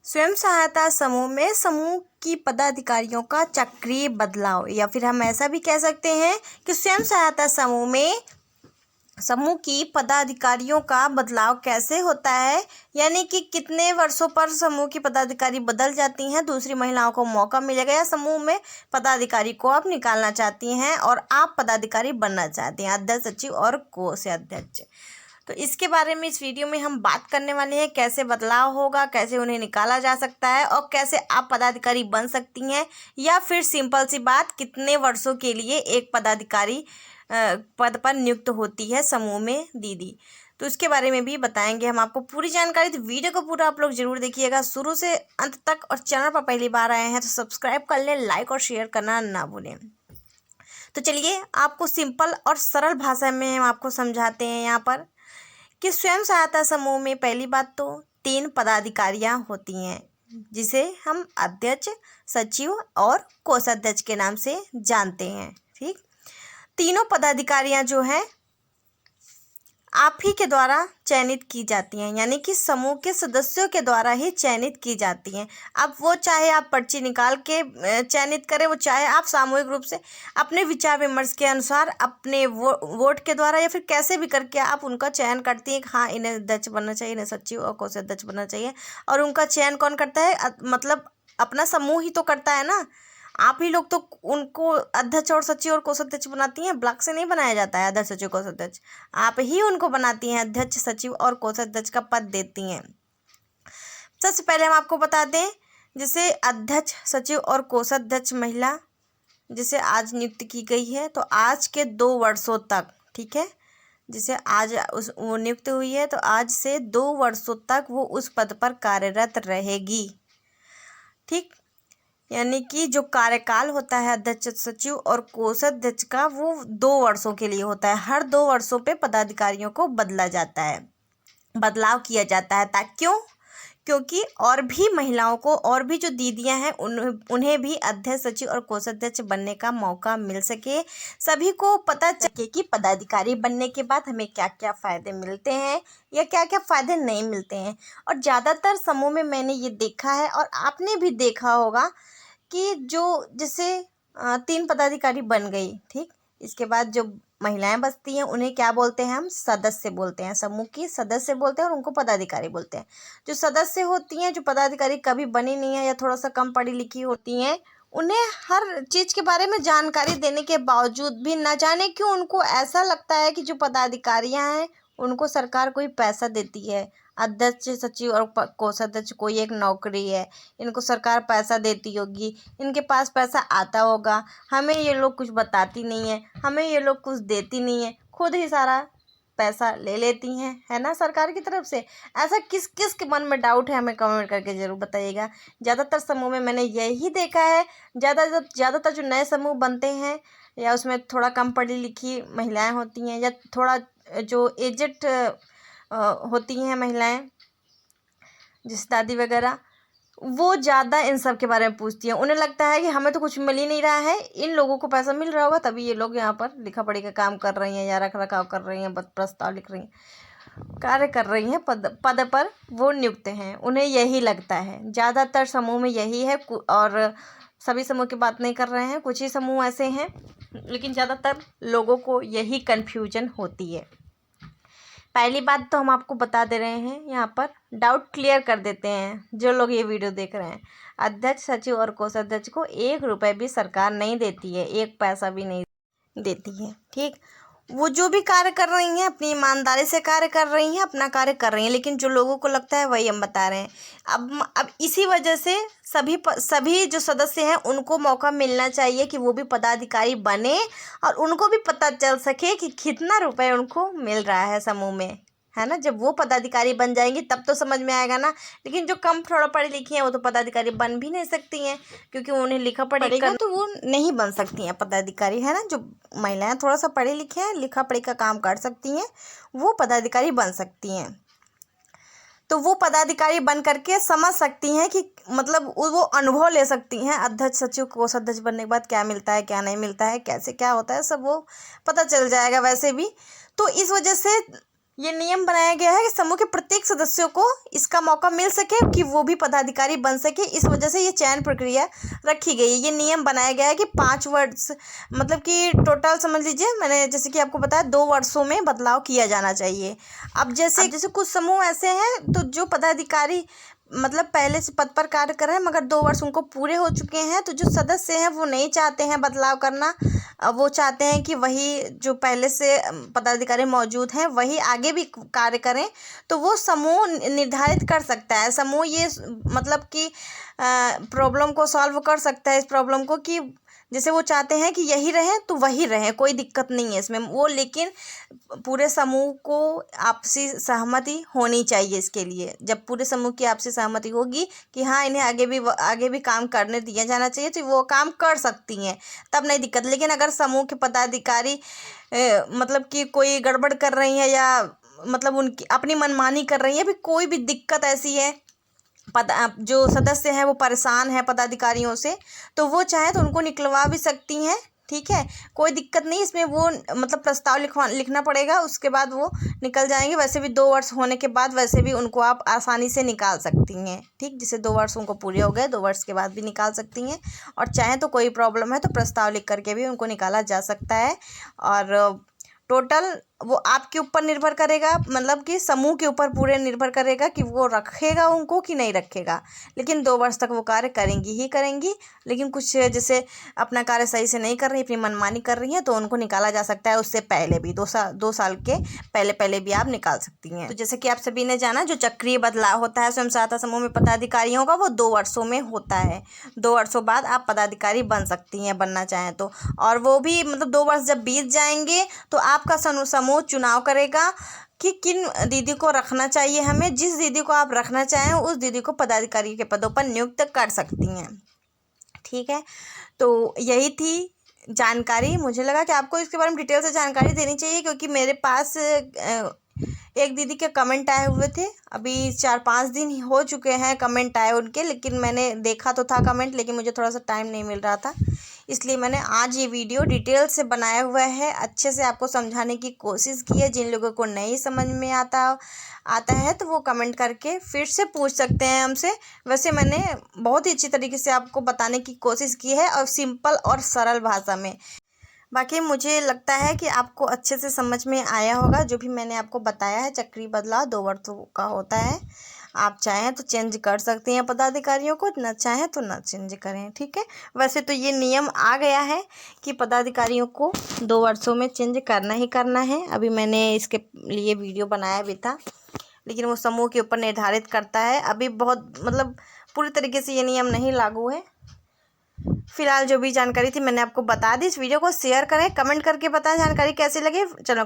स्वयं सहायता समूह में समूह की पदाधिकारियों का चक्रीय बदलाव, या फिर हम ऐसा भी कह सकते हैं कि स्वयं सहायता समूह में समूह की पदाधिकारियों का बदलाव कैसे होता है, यानी कि कितने वर्षों पर समूह की पदाधिकारी बदल जाती हैं, दूसरी महिलाओं को मौका मिलेगा, या समूह में पदाधिकारी को आप निकालना चाहती हैं और आप पदाधिकारी बनना चाहती हैं, अध्यक्ष, सचिव और कोषाध्यक्ष। तो इसके बारे में इस वीडियो में हम बात करने वाले हैं, कैसे बदलाव होगा, कैसे उन्हें निकाला जा सकता है और कैसे आप पदाधिकारी बन सकती हैं, या फिर सिंपल सी बात, कितने वर्षों के लिए एक पदाधिकारी पद पर नियुक्त होती है समूह में दीदी। तो इसके बारे में भी बताएंगे हम आपको पूरी जानकारी। तो वीडियो को पूरा आप लोग जरूर देखिएगा शुरू से अंत तक, और चैनल पर पहली बार आए हैं तो सब्सक्राइब कर लें, लाइक और शेयर करना ना भूलें। तो चलिए आपको सिंपल और सरल भाषा में हम आपको समझाते हैं यहाँ पर कि स्वयं सहायता समूह में पहली बात तो 3 पदाधिकारियाँ होती हैं, जिसे हम अध्यक्ष, सचिव और कोषाध्यक्ष के नाम से जानते हैं। ठीक, तीनों पदाधिकारियां जो हैं आप ही के द्वारा चयनित की जाती हैं, यानी कि समूह के सदस्यों के द्वारा ही चयनित की जाती हैं। अब वो चाहे आप पर्ची निकाल के चयनित करें, वो चाहे आप सामूहिक रूप से अपने विचार विमर्श के अनुसार अपने वोट के द्वारा, या फिर कैसे भी करके आप उनका चयन करती हैं कि हाँ इन्हें अध्यक्ष बनना चाहिए, इन्हें सचिव और कोषाध्यक्ष बनना चाहिए। और उनका चयन कौन करता है? मतलब अपना समूह ही तो करता है ना। आप ही लोग तो उनको अध्यक्ष और सचिव और कोषाध्यक्ष बनाती हैं, ब्लॉक से नहीं बनाया जाता है अध्यक्ष, सचिव, कोषाध्यक्ष। आप ही उनको बनाती हैं, अध्यक्ष, सचिव और कोषाध्यक्ष का पद देती हैं। सबसे पहले हम आपको बता दें, जैसे अध्यक्ष, सचिव और कोषाध्यक्ष महिला जिसे आज नियुक्त की गई है, तो आज के 2 वर्षों तक, ठीक है, जिसे आज वो नियुक्त हुई है, तो आज से 2 वर्षों तक वो उस पद पर कार्यरत रहेगी। ठीक, यानी कि जो कार्यकाल होता है अध्यक्ष, सचिव और कोषाध्यक्ष का, वो 2 वर्षों के लिए होता है। हर 2 वर्षों पे पदाधिकारियों को बदला जाता है, बदलाव किया जाता है। क्योंकि और भी महिलाओं को, और भी जो दीदियां हैं उन्हें भी अध्यक्ष, सचिव और कोषाध्यक्ष बनने का मौका मिल सके, सभी को पता चले कि पदाधिकारी बनने के बाद हमें क्या क्या फ़ायदे मिलते हैं या क्या क्या फ़ायदे नहीं मिलते हैं। और ज़्यादातर समूह में मैंने ये देखा है, और आपने भी देखा होगा कि जो जैसे 3 पदाधिकारी बन गई, ठीक, इसके बाद जो महिलाएं बचती हैं उन्हें क्या बोलते हैं? हम सदस्य बोलते हैं, समूह की सदस्य बोलते हैं, और उनको पदाधिकारी बोलते हैं। जो सदस्य होती हैं, जो पदाधिकारी कभी बनी नहीं है या थोड़ा सा कम पढ़ी लिखी होती हैं, उन्हें हर चीज़ के बारे में जानकारी देने के बावजूद भी न जाने क्यों उनको ऐसा लगता है कि जो पदाधिकारियां हैं उनको सरकार कोई पैसा देती है। अध्यक्ष, सचिव और कोषाध्यक्ष कोई एक नौकरी है, इनको सरकार पैसा देती होगी, इनके पास पैसा आता होगा, हमें ये लोग कुछ बताती नहीं है, हमें ये लोग कुछ देती नहीं है, खुद ही सारा पैसा ले लेती हैं, है ना, सरकार की तरफ से। ऐसा किस किस के मन में डाउट है, हमें कमेंट करके ज़रूर बताइएगा। ज़्यादातर समूह में मैंने यही देखा है, ज़्यादातर जो नए समूह बनते हैं, या उसमें थोड़ा कम पढ़ी लिखी महिलाएं होती हैं, या थोड़ा जो एजेड होती हैं महिलाएं, जैसे दादी वगैरह, वो ज़्यादा इन सब के बारे में पूछती हैं। उन्हें लगता है कि हमें तो कुछ मिल ही नहीं रहा है, इन लोगों को पैसा मिल रहा होगा तभी ये लोग यहाँ पर लिखा पढ़ी का काम कर रही हैं, या रख रखाव कर रही हैं, प्रस्ताव लिख रही हैं, कार्य कर रही हैं, पद पर वो नियुक्त हैं। उन्हें यही लगता है, ज़्यादातर समूह में यही है, और सभी समूह की बात नहीं कर रहे हैं, कुछ ही समूह ऐसे हैं, लेकिन ज़्यादातर लोगों को यही कन्फ्यूजन होती है। पहली बात तो हम आपको बता दे रहे हैं, यहाँ पर डाउट क्लियर कर देते हैं जो लोग ये वीडियो देख रहे हैं। अध्यक्ष, सचिव और कोषाध्यक्ष को 1 रुपये भी सरकार नहीं देती है, 1 पैसा भी नहीं देती है। ठीक, वो जो भी कार्य कर रही हैं अपनी ईमानदारी से कार्य कर रही हैं, अपना कार्य कर रही हैं, लेकिन जो लोगों को लगता है वही हम बता रहे हैं। अब इसी वजह से सभी जो सदस्य हैं उनको मौका मिलना चाहिए कि वो भी पदाधिकारी बने, और उनको भी पता चल सके कि कितना रुपए उनको मिल रहा है समूह में, है ना। जब वो पदाधिकारी बन जाएंगी तब तो समझ में आएगा ना। लेकिन जो कम थोड़ा पढ़ी लिखी हैं वो तो पदाधिकारी बन भी नहीं सकती हैं, क्योंकि उन्हें लिखा पढ़ेगा तो वो नहीं बन सकती हैं पदाधिकारी, है ना। जो महिलाएं थोड़ा सा पढ़ी लिखी हैं, लिखा पढ़ी का काम कर सकती हैं, वो पदाधिकारी बन सकती हैं। तो वो पदाधिकारी बन करके समझ सकती हैं कि मतलब वो अनुभव ले सकती हैं, अध्यक्ष, सचिव, कोषाध्यक्ष बनने के बाद क्या मिलता है, क्या नहीं मिलता है, कैसे क्या होता है, सब वो पता चल जाएगा वैसे भी। तो इस वजह से ये नियम बनाया गया है कि समूह के प्रत्येक सदस्यों को इसका मौका मिल सके कि वो भी पदाधिकारी बन सके। इस वजह से ये चयन प्रक्रिया रखी गई है। ये नियम बनाया गया है कि 5 वर्ष मतलब कि टोटल समझ लीजिए, मैंने जैसे कि आपको बताया 2 वर्षों में बदलाव किया जाना चाहिए। अब जैसे कुछ समूह ऐसे हैं तो जो पदाधिकारी मतलब पहले से पद पर कार्य कर रहे हैं मगर 2 वर्ष उनको पूरे हो चुके हैं, तो जो सदस्य हैं वो नहीं चाहते हैं बदलाव करना। वो चाहते हैं कि वही जो पहले से पदाधिकारी मौजूद हैं वही आगे भी कार्य करें, तो वो समूह निर्धारित कर सकता है। समूह ये मतलब कि प्रॉब्लम को सॉल्व कर सकता है, इस प्रॉब्लम को, कि जैसे वो चाहते हैं कि यही रहें तो वही रहें, कोई दिक्कत नहीं है इसमें वो, लेकिन पूरे समूह को आपसी सहमति होनी चाहिए। इसके लिए जब पूरे समूह की आपसी सहमति होगी कि हाँ इन्हें आगे भी काम करने दिया जाना चाहिए, तो वो काम कर सकती हैं, तब नहीं दिक्कत। लेकिन अगर समूह के पदाधिकारी मतलब कि कोई गड़बड़ कर रही है या मतलब उनकी अपनी मनमानी कर रही है, भी कोई भी दिक्कत ऐसी है, जो सदस्य हैं वो परेशान है पदाधिकारियों से, तो वो चाहे तो उनको निकलवा भी सकती हैं। ठीक है, कोई दिक्कत नहीं इसमें। वो मतलब प्रस्ताव लिखना पड़ेगा, उसके बाद वो निकल जाएंगे। वैसे भी 2 वर्ष होने के बाद वैसे भी उनको आप आसानी से निकाल सकती हैं। ठीक, जैसे 2 वर्ष उनको पूरे हो गए, 2 वर्ष के बाद भी निकाल सकती हैं। और चाहे तो कोई प्रॉब्लम है तो प्रस्ताव लिख करके भी उनको निकाला जा सकता है। और टोटल वो आपके ऊपर निर्भर करेगा, मतलब कि समूह के ऊपर पूरे निर्भर करेगा कि वो रखेगा उनको कि नहीं रखेगा। लेकिन 2 वर्ष तक वो कार्य करेंगी ही करेंगी। लेकिन कुछ जैसे अपना कार्य सही से नहीं कर रही, अपनी मनमानी कर रही हैं, तो उनको निकाला जा सकता है। उससे पहले भी 2 साल के पहले भी आप निकाल सकती हैं। तो जैसे कि आप सभी ने जाना, जो चक्रीय बदलाव होता है स्वयं सहायता समूह में पदाधिकारियों का, वो 2 वर्षों में होता है। 2 वर्षों बाद आप पदाधिकारी बन सकती हैं, बनना चाहें तो। और वो भी मतलब 2 वर्ष जब बीत जाएंगे तो आपका समूह चुनाव करेगा कि किन दीदी को रखना चाहिए हमें। जिस दीदी को आप रखना चाहें उस दीदी को पदाधिकारी के पदों पर नियुक्त कर सकती हैं। ठीक है, तो यही थी जानकारी। मुझे लगा कि आपको इसके बारे में डिटेल से जानकारी देनी चाहिए, क्योंकि मेरे पास एक दीदी के कमेंट आए हुए थे। अभी 4-5 दिन हो चुके हैं कमेंट आए उनके, लेकिन मैंने देखा तो था कमेंट, लेकिन मुझे थोड़ा सा टाइम नहीं मिल रहा था, इसलिए मैंने आज ये वीडियो डिटेल से बनाया हुआ है। अच्छे से आपको समझाने की कोशिश की है। जिन लोगों को नहीं समझ में आता है तो वो कमेंट करके फिर से पूछ सकते हैं हमसे। वैसे मैंने बहुत ही अच्छी तरीके से आपको बताने की कोशिश की है, और सिंपल और सरल भाषा में। बाकी मुझे लगता है कि आपको अच्छे से समझ में आया होगा जो भी मैंने आपको बताया है। चक्रीय बदलाव 2 वर्षों का होता है। आप चाहें तो चेंज कर सकते हैं पदाधिकारियों को, ना चाहें तो ना चेंज करें। ठीक है, वैसे तो ये नियम आ गया है कि पदाधिकारियों को 2 वर्षों में चेंज करना ही करना है। अभी मैंने इसके लिए वीडियो बनाया भी था, लेकिन वो समूह के ऊपर निर्धारित करता है। अभी बहुत मतलब पूरी तरीके से ये नियम नहीं लागू है। फिलहाल जो भी जानकारी थी मैंने आपको बता दी। इस वीडियो को शेयर करें, कमेंट करके बताएं जानकारी कैसी लगी। चलो।